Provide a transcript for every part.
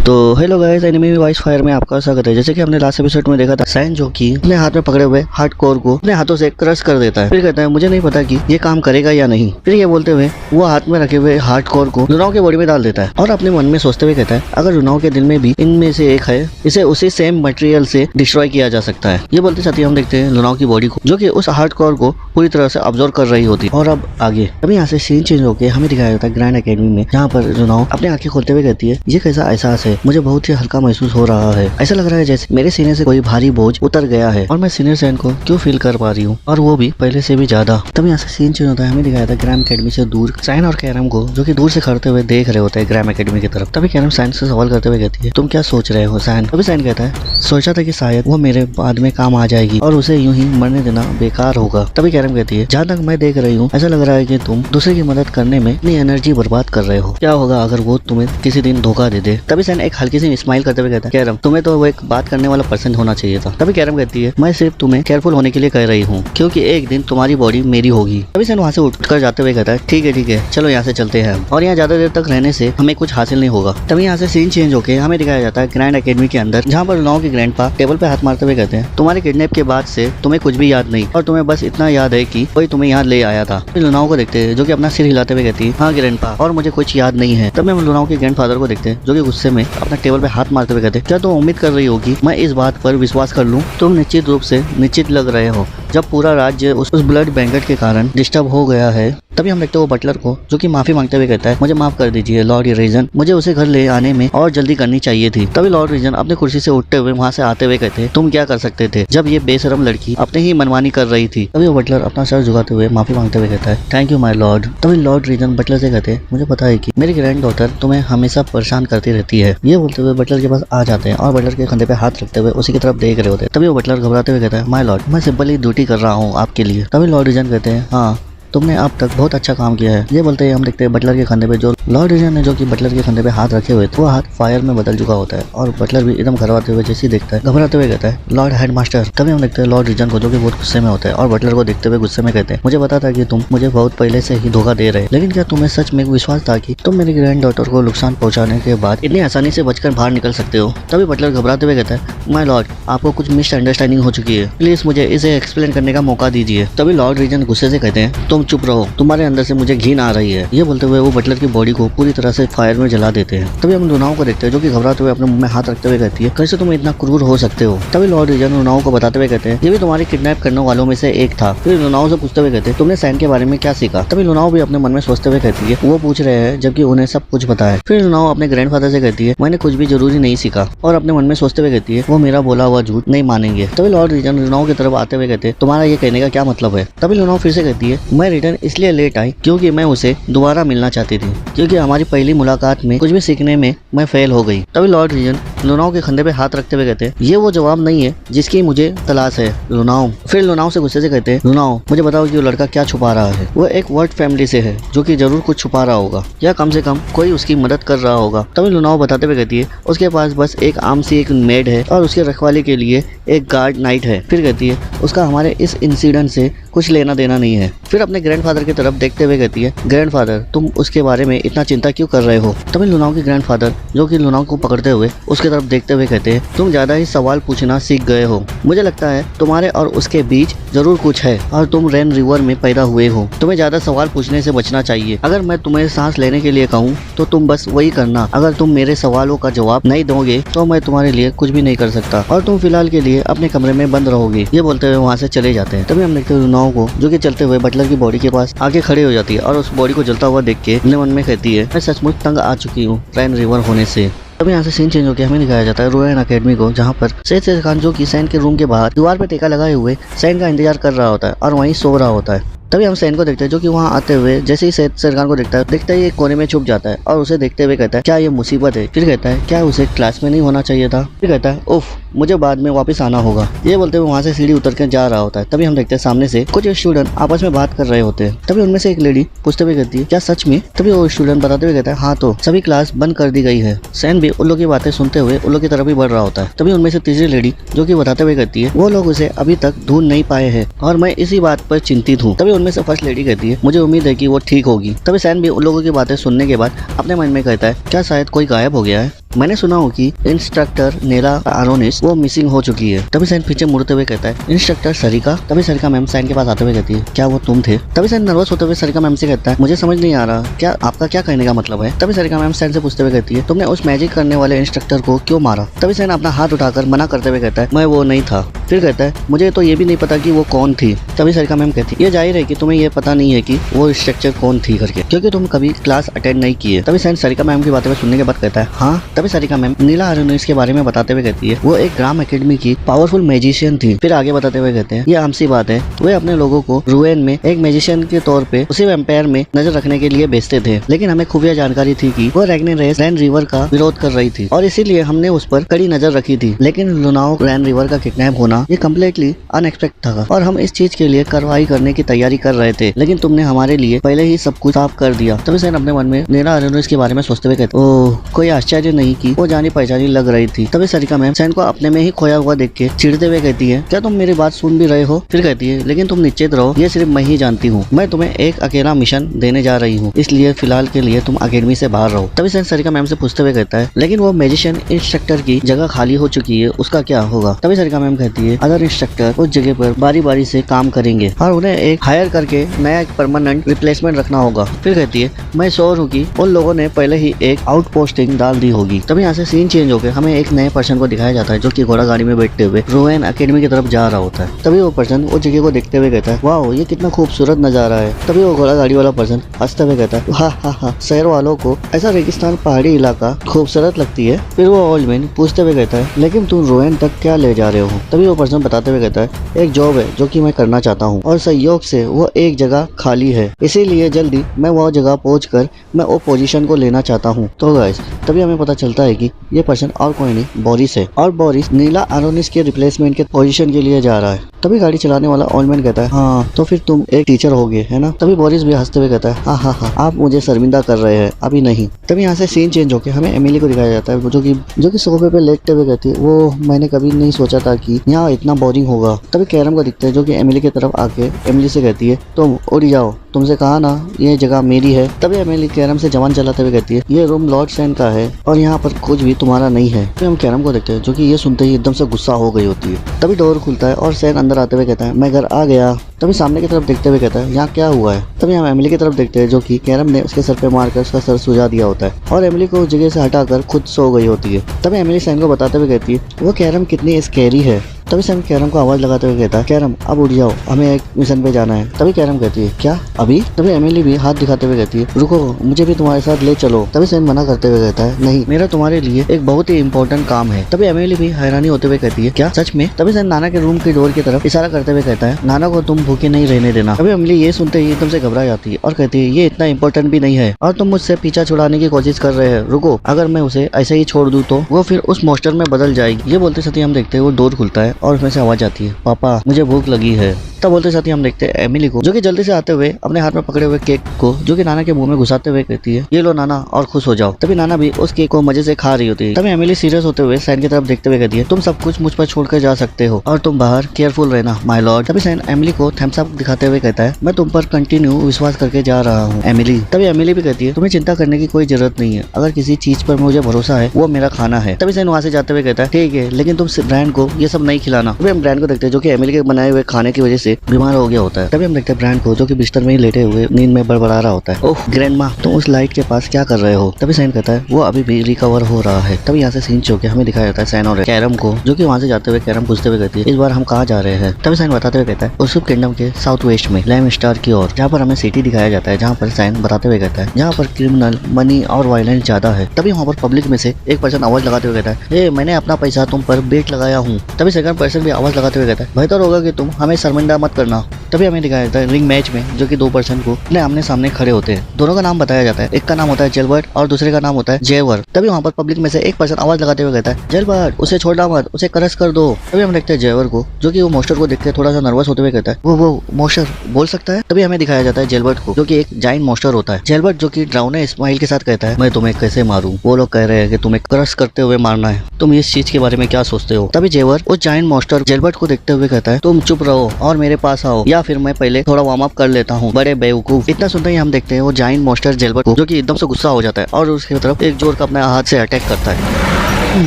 तो hello guys, enemy voice fire में आपका स्वागत है। जैसे कि हमने लास्ट एपिसोड में देखा था, सैन जो कि अपने हाथ में पकड़े हुए हार्ड कोर को अपने हाथों से क्रश कर देता है। फिर कहता है मुझे नहीं पता कि ये काम करेगा या नहीं। फिर ये बोलते हुए वो हाथ में रखे हुए हार्ड कोर को लुनाओ के बॉडी में डाल देता है और अपने मन में सोचते हुए कहता है अगर लुनाओ के दिल में भी इनमें से एक है, इसे उसी सेम मटेरियल से डिस्ट्रॉय किया जा सकता है। ये बोलते साथ ही हम देखते हैं लुनाओ की बॉडी को जो कि उस हार्ड कोर को पूरी तरह से ऑब्जर्व कर रही होती है। और अब आगे अभी यहाँ से सीन चेंज होकर हमें दिखाया जाता है ग्रैंड एकेडमी में, जहाँ पर लुनाओ अपनी आंखें खोलते हुए कहती है ये कैसा एहसास है, मुझे बहुत ही हल्का महसूस हो रहा है। ऐसा लग रहा है जैसे मेरे सीने से कोई भारी बोझ उतर गया है और मैं सीनियर सैन को क्यों फील कर पा रही हूँ, और वो भी पहले से भी ज्यादा। तब यहाँ से सीन चेंज होता है, हमें दिखाया था ग्राम एकेडमी से दूर सैन और कैरम को जो कि दूर से खड़ते हुए देख रहे होते हैं ग्राम एकेडमी की तरफ। तभी कैरम सैन से सवाल करते हुए कहती है तुम क्या सोच रहे हो सैन। तभी सैन कहता है सोचा था कि शायद वो मेरे बाद में काम आ जाएगी और उसे यूं ही मरने देना बेकार होगा। तभी कैरम कहती है जहाँ तक मैं देख रही हूँ ऐसा लग रहा है कि तुम दूसरे की मदद करने में अपनी एनर्जी बर्बाद कर रहे हो। क्या होगा अगर वो तुम्हें किसी दिन धोखा दे दे। तभी सैन एक हल्की सी स्माइल करते हुए कहता है कैरम तुम्हें तो वो एक बात करने वाला पर्सन होना चाहिए था। तभी कैरम कहती है मैं सिर्फ तुम्हें केयरफुल होने के लिए कह रही हूँ क्योंकि एक दिन तुम्हारी बॉडी मेरी होगी। तभी सैन वहाँ से उठकर जाते हुए कहता है ठीक है चलो यहाँ से चलते हैं और यहाँ ज्यादा देर तक रहने से हमें कुछ हासिल नहीं होगा। तभी यहाँ से सीन चेंज होकर हमें दिखाया जाता है ग्रैंड एकेडमी के अंदर, जहाँ पर लुनाओ के ग्रैंडपा टेबल पे हाथ मारते हुए कहते हैं तुम्हारे किडनैप के बाद से तुम्हें कुछ भी याद नहीं और तुम्हें बस इतना याद है कि कोई तुम्हें यहाँ ले आया था। लुनाओ को देखते हैं जो कि अपना सिर हिलाते हुए कहती है हाँ ग्रैंडपा, और मुझे कुछ याद नहीं है। तब हम लुनाओ के ग्रैंडफादर को देखते हैं जो कि गुस्से में अपना टेबल पे हाथ मारते हुए कहते हैं क्या तुम उम्मीद कर रही होगी मैं इस बात पर विश्वास कर लूं? तुम निश्चित रूप से निश्चित लग रहे हो जब पूरा राज्य उस ब्लड बैंकेट के कारण डिस्टर्ब हो गया है। तभी हम देखते हैं वो बटलर को जो कि माफी मांगते हुए कहता है मुझे माफ कर दीजिए लॉर्ड रीजन, मुझे उसे घर ले आने में और जल्दी करनी चाहिए थी। तभी लॉर्ड रीजन अपने कुर्सी से उठते हुए वहाँ से आते हुए कहते हैं तुम क्या कर सकते थे जब ये बेशरम लड़की अपने ही मनमानी कर रही थी। तभी वो बटलर अपना सर झुकाते हुए माफी मांगते हुए कहता है थैंक यू माय लॉर्ड। तभी लॉर्ड रीजन बटलर से कहते हैं मुझे पता है कि मेरी ग्रैंड डॉटर तुम्हें हमेशा परेशान करती रहती है। ये बोलते हुए बटलर के पास आ जाते हैं और बटलर के कंधे पे हाथ रखते हुए उसी की तरफ देख रहे होते हैं। तभी वो बटलर घबराते हुए कहता है माय लॉर्ड मैं सिंपली ड्यूटी कर रहा हूँ आपके लिए। तभी लॉर्ड रीजन कहते हैं हाँ तुमने अब तक बहुत अच्छा काम किया है। ये बोलते हैं हम देखते हैं बटलर के कंधे पे जो लॉर्ड रीजन ने जो कि बटलर के कंधे पे हाथ रखे हुए थे वो हाथ फायर में बदल चुका होता है और बटलर भी एकदम घबराते हुए जैसे ही देखता है घबराते हुए कहता है लॉर्ड हेडमास्टर। तभी हम देखते हैं लॉर्ड रीजन को जो कि बहुत गुस्से में होता है और बटलर को देखते हुए गुस्से में कहते हैं मुझे पता था कि तुम मुझे बहुत पहले से ही धोखा दे रहे, लेकिन क्या तुम्हें सच में विश्वास था कि तुम मेरी ग्रैंड डॉटर को नुकसान पहुंचाने के बाद इतनी आसानी से बचकर बाहर निकल सकते हो। तभी बटलर घबराते हुए कहता है माय लॉर्ड आपको कुछ मिसअंडरस्टैंडिंग हो चुकी है, प्लीज मुझे इसे एक्सप्लेन करने का मौका दीजिए। तभी लॉर्ड रीजन गुस्से से कहते हैं तुम चुप रहो, तुम्हारे अंदर से मुझे घिन आ रही है। ये बोलते हुए वो बटलर की बॉडी को पूरी तरह से फायर में जला देते हैं। तभी हम लुनाओ को देखते हैं जो कि घबराते हुए अपने मुंह में हाथ रखते हुए कहती है कैसे तुम इतना क्रूर हो सकते हो। तभी लॉर्ड रीजन लुनाओ को बताते हुए कहते हैं ये भी तुम्हारे किडनैप करने वालों में से एक था। फिर लुनाओ से पूछते हुए कहते हैं तुमने सैन के बारे में क्या सीखा। तभी लुनाओ भी अपने मन में सोचते हुए कहती है वो पूछ रहे हैं जबकि उन्हें सब कुछ पता है। फिर लुनाओ अपने ग्रैंडफादर से कहती है मैंने कुछ भी जरूरी नहीं सीखा, और अपने मन में सोचते हुए कहती है वो मेरा बोला हुआ झूठ नहीं मानेंगे। तभी लॉर्ड रीजन लुनाओ की तरफ आते हुए कहते हैं तुम्हारा ये कहने का क्या मतलब है। तभी लुनाओ फिर से कहती है मैं रिटर्न इसलिए लेट आई क्योंकि मैं उसे दोबारा मिलना चाहती थी, क्योंकि हमारी पहली मुलाकात में कुछ भी सीखने में मैं फेल हो गई। तभी लॉर्ड रीजन लुनाओ के कंधे पे हाथ रखते हुए कहते हैं ये वो जवाब नहीं है जिसकी मुझे तलाश है लुनाओ। फिर लुनाओ से गुस्से से कहते हैं लुनाओ मुझे बताओ कि वो लड़का क्या छुपा रहा है। वो एक वर्ड फैमिली से है जो कि जरूर कुछ छुपा रहा होगा या कम से कम कोई उसकी मदद कर रहा होगा। तभी लुनाओ बताते हुए कहती है उसके पास बस एक आम सी एक मेड है और उसके रखवाली के लिए एक गार्ड नाइट है। फिर कहती है उसका हमारे इस इंसिडेंट से कुछ लेना देना नहीं है। फिर अपने ग्रैंडफादर की तरफ देखते हुए कहती है ग्रैंडफादर तुम उसके बारे में इतना चिंता क्यों कर रहे हो। तभी लुनाओ के ग्रैंडफादर जो कि लुनाओ को पकड़ते हुए उसकी तरफ देखते हुए कहते हैं तुम ज्यादा ही सवाल पूछना सीख गए हो, मुझे लगता है तुम्हारे और उसके बीच जरूर कुछ है और तुम रेन रिवर में पैदा हुए हो, तुम्हें ज्यादा सवाल पूछने से बचना चाहिए। अगर मैं तुम्हें सांस लेने के लिए कहूँ तो तुम बस वही करना, अगर तुम मेरे सवालों का जवाब नहीं दोगे तो मैं तुम्हारे लिए कुछ भी नहीं कर सकता और तुम फिलहाल के लिए अपने कमरे में बंद रहोगे। ये बोलते हुए वहाँ से चले जाते हैं। तभी हम देखते हैं लुनाओ को जो कि चलते हुए बटलर की बॉडी के पास आगे खड़ी हो जाती है और उस बॉडी को जलता हुआ देख के अपने मन में कहती है मैं सचमुच तंग आ चुकी हूँ रेन रिवर होने से। तभी यहाँ से सीन चेंज होकर हमें दिखाया जाता है रोयन एकेडमी को, जहाँ पर सैयद खान जो कि सैन के रूम के बाहर दीवार पे टेका लगाए हुए सैन का इंतजार कर रहा होता है और वहीं सो रहा होता है। तभी हम सैन को देखते हैं जो कि वहाँ आते हुए जैसे ही सैयद खान को देखता है एक कोने में छुप जाता है और उसे देखते हुए कहता है क्या ये मुसीबत है। फिर कहता है क्या उसे क्लास में नहीं होना चाहिए था। फिर कहता है उफ मुझे बाद में वापस आना होगा। ये बोलते हुए वहाँ से सीढ़ी उतर कर जा रहा होता है। तभी हम देखते हैं सामने से कुछ स्टूडेंट आपस में बात कर रहे होते हैं। तभी उनमें से एक लेडी पूछते हुए कहती है क्या सच में। तभी वो स्टूडेंट बताते हुए कहता है हाँ तो सभी क्लास बंद कर दी गई है। सैन भी उन लोग की बातें सुनते हुए उन लोग की तरफ ही बढ़ रहा होता है। तभी उनमें से तीसरी लेडी जो कि बताते हुए कहती है वो लोग उसे अभी तक ढूंढ नहीं पाए हैं और मैं इसी बात पर चिंतित हूँ। तभी उनमें से फर्स्ट लेडी कहती है मुझे उम्मीद है कि वो ठीक होगी। तभी सैन भी उन लोगों की बातें सुनने के बाद अपने मन में कहता है क्या शायद कोई गायब हो गया है। मैंने सुना हो कि इंस्ट्रक्टर नेला आरोनिस वो मिसिंग हो चुकी है। तभी साइन पीछे मुड़ते हुए कहता है इंस्ट्रक्टर सरिका। तभी सरिका मैम साइन के पास आते हुए कहती है क्या वो तुम थे? तभी साइन नर्वस होते हुए सरिका मैम से कहता है मुझे समझ नहीं आ रहा क्या आपका क्या कहने का मतलब है। तभी सरिका मैम साइन से पूछते हुए कहती है तुमने उस मैजिक करने वाले इंस्ट्रक्टर को क्यों मारा? तभी साइन अपना हाथ उठाकर मना करते हुए कहता है मैं वो नहीं था। फिर कहता है मुझे तो ये भी नहीं पता कि वो कौन थी। तभी सरिका मैम कहती है ये जाहिर है कि तुम्हें ये पता नहीं है कि वो इंस्ट्रक्टर कौन थी करके, क्योंकि तुम कभी क्लास अटेंड नहीं किए। तभी साइन सरिका मैम की बातें सुनने के बाद कहता है हाँ। तभी सरिका मैम नीला आरोनिस के बारे में बताते हुए कहती है वो एक ग्राम एकेडमी की पावरफुल मैजिशियन थी। फिर आगे बताते हुए कहते हैं ये आम सी बात है, वे अपने लोगों को रुएन में एक मैजिशियन के तौर पे उसी वेम्पायर में नजर रखने के लिए भेजते थे, लेकिन हमें खुफिया जानकारी थी कि वो रैग्नारेस रैन रिवर का विरोध कर रही थी और इसीलिए हमने उस पर कड़ी नजर रखी थी। लेकिन लुनाओ रैन रिवर का किडनैप होना ये कम्प्लीटली अनएक्सपेक्टेड था और हम इस चीज के लिए कार्रवाई करने की तैयारी कर रहे थे, लेकिन तुमने हमारे लिए पहले ही सब कुछ साफ कर दिया। तभी सैन अपने मन में नीला आरोनिस के बारे में सोचते हुए कहते ओह कोई आश्चर्य नहीं कि वो जानी पहचानी लग रही थी। तभी सरिका मैम सैन को अपने में ही खोया हुआ देख के चिढ़ते हुए कहती है क्या तुम मेरी बात सुन भी रहे हो? फिर कहती है लेकिन तुम निश्चित रहो ये सिर्फ मैं ही जानती हूँ, मैं तुम्हें एक अकेला मिशन देने जा रही हूँ, इसलिए फिलहाल के लिए तुम अकेडमी से बाहर रहो। तभी सैन सरिका मैम से पूछते हुए कहता है लेकिन वो मैजिशियन इंस्ट्रक्टर की जगह खाली हो चुकी है, उसका क्या होगा? तभी सरिका मैम कहती है अदर इंस्ट्रक्टर उस जगह पर बारी बारी से काम करेंगे और उन्हें एक हायर करके नया एक परमानेंट रिप्लेसमेंट रखना होगा। फिर कहती है मैं श्योर हूँ कि उन लोगों ने पहले ही एक आउट पोस्टिंग डाल दी होगी। तभी यहाँ से सीन चेंज होकर हमें एक नए पर्सन को दिखाया जाता है जो कि घोड़ा गाड़ी में बैठते हुए रुएन एकेडमी की तरफ जा रहा होता है। तभी वो पर्सन उस जगह को देखते हुए कहता है वाह ये कितना खूबसूरत नजारा है। तभी वो घोड़ा गाड़ी वाला पर्सन हंसते हुए कहता है हाँ शहर वालों को ऐसा रेगिस्तान पहाड़ी इलाका खूबसूरत लगती है। फिर वो ओल्ड मैन पूछते हुए कहता है लेकिन तुम रुएन तक क्या ले जा रहे हो? तभी वो पर्सन बताते हुए कहता है एक जॉब है जो कि मैं करना चाहता हूँ और संयोग से वो एक जगह खाली है, इसीलिए जल्दी मैं वो जगह पहुंचकर मैं वो पोजीशन को लेना चाहता हूँ। तो गाइस तभी हमें पता चलता है कि ये पर्सन और कोई नहीं बोरिस है और बोरिस नीला आरोनिस के रिप्लेसमेंट के पोजीशन के लिए जा रहा है। तभी गाड़ी चलाने वाला ओल्डमैन कहता है हाँ तो फिर तुम एक टीचर होगे है ना? तभी बोरिस भी हंसते हुए कहता है हाँ आप मुझे शर्मिंदा कर रहे हैं, अभी नहीं। तभी यहाँ से सीन चेंज होकर हमें एमिली को दिखाया जाता है जो कि सोफे पे लेटते हुए कहती है वो मैंने कभी नहीं सोचा था कि यहाँ इतना बोरिंग होगा। तभी कैरम को दिखता है जो कि एमिली की तरफ आके एमिली से कहती है तुम उड़ जाओ, तुमसे कहा ना ये जगह मेरी है। तभी एमिली कैरम से जवान चलाते हुए कहती है ये रूम लॉर्ड सैन का है और यहाँ पर कुछ भी तुम्हारा नहीं है। फिर हम कैरम को देखते हैं जो कि ये सुनते ही एकदम से गुस्सा हो गई होती है। तभी डोर खुलता है और सैन अंदर आते हुए कहता है मैं घर आ गया। तभी सामने की तरफ देखते हुए कहता है यहाँ क्या हुआ है? तभी हम एमिली की तरफ देखते हैं जो कि कैरम ने उसके सर पे मारकर उसका सर सुझा दिया होता है और एमिली को उस जगह से हटाकर खुद सो गई होती है। तभी एमिली सैन को बताते हुए कहती है वो कैरम कितनी स्कैरी है। तभी सैन कैरम को आवाज लगाते हुए कहता है कैरम अब उठ जाओ, हमें एक मिशन पे जाना है। तभी कैरम कहती है क्या अभी? तभी एमिली भी हाथ दिखाते हुए कहती है रुको मुझे भी तुम्हारे साथ ले चलो। तभी सैन मना करते हुए कहता है नहीं मेरा तुम्हारे लिए एक बहुत ही इंपॉर्टेंट काम है। तभी एमिली भी हैरानी होते हुए कहती है क्या सच में? तभी सैन नाना के रूम की डोर की तरफ इशारा करते हुए कहता है नाना को तुम भूखे नहीं रहने देना। तभी एमिली ये सुनते ही एकदम से घबरा जाती है और कहती है ये इतना इंपॉर्टेंट भी नहीं है और तुम मुझसे पीछा छुड़ाने की कोशिश कर रहे हैं, रुको अगर मैं उसे ऐसे ही छोड़ दूं तो वो फिर उस मॉन्स्टर में बदल जाएगी। ये बोलते साथ ही हम देखते हैं वो डोर खुलता है और उसमें से आवाज आती है पापा मुझे भूख लगी है। तब बोलते साथ ही हम देखते हैं एमिली को जो कि जल्दी से आते हुए अपने हाथ में पकड़े हुए केक को जो कि नाना के मुंह में घुसाते हुए कहती है ये लो नाना और खुश हो जाओ। तभी नाना भी उस केक को मजे से खा रही होती है। तभी एमिली सीरियस होते हुए सैन की तरफ देखते हुए कहती है तुम सब कुछ मुझ पर छोड़कर जा सकते हो और तुम बाहर केयरफुल रहना माय लॉर्ड। तभी सैन एमिली को थम्स अप दिखाते हुए कहता है मैं तुम पर कंटिन्यू विश्वास करके जा रहा हूँ एमिली। तभी एमिली भी कहती है तुम्हें चिंता करने की कोई जरूरत नहीं है, अगर किसी चीज पर मुझे भरोसा है वो मेरा खाना है। तभी सैन वहाँ से जाते हुए कहता है ठीक है लेकिन तुम ब्रांड को ये सब नहीं खिलाना। तभी हम ब्रांड को देखते हैं जो कि एमिली के बनाए हुए खाने की वजह से बीमार हो गया होता है। तभी हम देखते हैं ब्रांड को जो कि बिस्तर में ही लेटे हुए नींद में बड़बड़ा रहा होता है ओह ग्रैंडमा तुम उस लाइट के पास क्या कर रहे हो? तभी सैन कहता है वो अभी भी रिकवर हो रहा है। तभी यहाँ से सीन चौके हमें दिखाया जाता है सैन और कैरम को जो कि वहाँ से जाते हुए कैरम पूछते हुए कहती है इस बार हम कहाँ जा रहे हैं? तभी सैन बताते हुए कहता है उस किंगडम के साउथ वेस्ट में लैम स्टार की ओर, जहाँ पर हमें सिटी दिखाया जाता है जहाँ पर सैन बताते हुए कहता है जहाँ पर क्रिमिनल मनी और वायलेंस ज्यादा है। तभी वहाँ पर पब्लिक में से एक पर्सन आवाज लगाते हुए कहता है मैंने अपना पैसा तुम पर बेट लगाया हूँ। तभी सेकंड पर्सन भी आवाज लगाते हुए कहता है बेहतर होगा कि तुम हमें शर्मिंदा मत करना। तभी हमें दिखाया जाता है रिंग मैच में जो कि दो पर्सन को अपने आमने सामने खड़े होते हैं, दोनों का नाम बताया जाता है, एक का नाम होता है जेलबर्ट और दूसरे का नाम होता है जेवर। तभी वहाँ पर पब्लिक में से एक पर्सन आवाज लगाते हुए कहता है जेलबर्ट उसे छोड़ना मत, उसे क्रश कर दो। तभी हम देखते हैं जेवर को जो कि वो मोस्टर को देख के थोड़ा सा नर्वस होते हुए कहता है वो मोस्टर बोल सकता है। तभी हमें दिखाया जाता है जेलबर्ट को जो कि एक जाइंट मोस्टर होता है। जेलबर्ट जो कि ड्राउने स्माइल के साथ कहता है मैं तुम्हें कैसे मारूं, वो लोग कह रहे हैं कि तुम्हें क्रश करते हुए मारना है, तुम इस चीज के बारे में क्या सोचते हो? तभी जेवर उस जाइंट मोस्टर जेलबर्ट को देखते हुए कहता है तुम चुप रहो और मेरे पास आओ या फिर मैं पहले थोड़ा वार्म अप कर लेता हूँ, बड़े बेवकूफ। इतना सुनते ही हम देखते हैं वो जाइंट मॉन्स्टर जेलबर्ट को, जो कि एकदम से गुस्सा हो जाता है और उसकी तरफ एक जोर का अपने हाथ से अटैक करता है।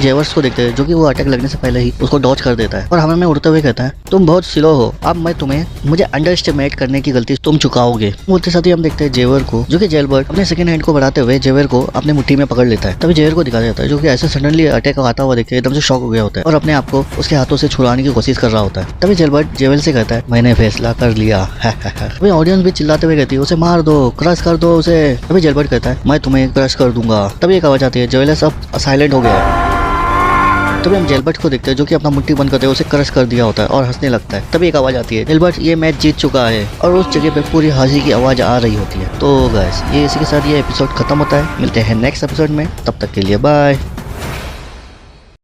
जेवर्स को देखते हैं जो कि वो अटैक लगने से पहले ही उसको डॉज कर देता है और हमें उड़ते हुए कहता है तुम बहुत स्लो हो, अब मैं तुम्हें मुझे अंडरएस्टिमेट करने की गलती तुम चुकाओगे। बोलते साथ ही हम देखते हैं जेवर को, जो कि जेलबर्ट अपने सेकंड हैंड को बढ़ाते हुए जेवर को अपने मुट्ठी में पकड़ लेता है। तभी जेवर को दिखा जाता है जो कि ऐसे सडनली अटैक आता हुआ देखते एकदम से शॉक हो गया होता है और अपने आप को उसके हाथों से छुड़ाने की कोशिश कर रहा होता है। तभी जेलबर्ट जेवल से कहता है मैंने फैसला कर लिया। तभी ऑडियंस भी चिल्लाते हुए कहती है उसे मार दो, क्रश कर दो उसे। तभी जेलबर्ट कहता है मैं तुम्हें क्रश कर दूंगा। तभी एक आवाज आती है जेवल सब साइलेंट हो गया है। तभी हम जेलबर्ट को देखते हैं जो कि अपना मुट्ठी बंद करते हुए उसे क्रश कर दिया होता है और हंसने लगता है। तभी एक आवाज आती है जेलबर्ट ये मैच जीत चुका है और उस जगह पे पूरी हंसी की आवाज आ रही होती है। तो गाइस ये इसी के साथ ये एपिसोड खत्म होता है। मिलते हैं नेक्स्ट एपिसोड में, तब तक के लिए बाय।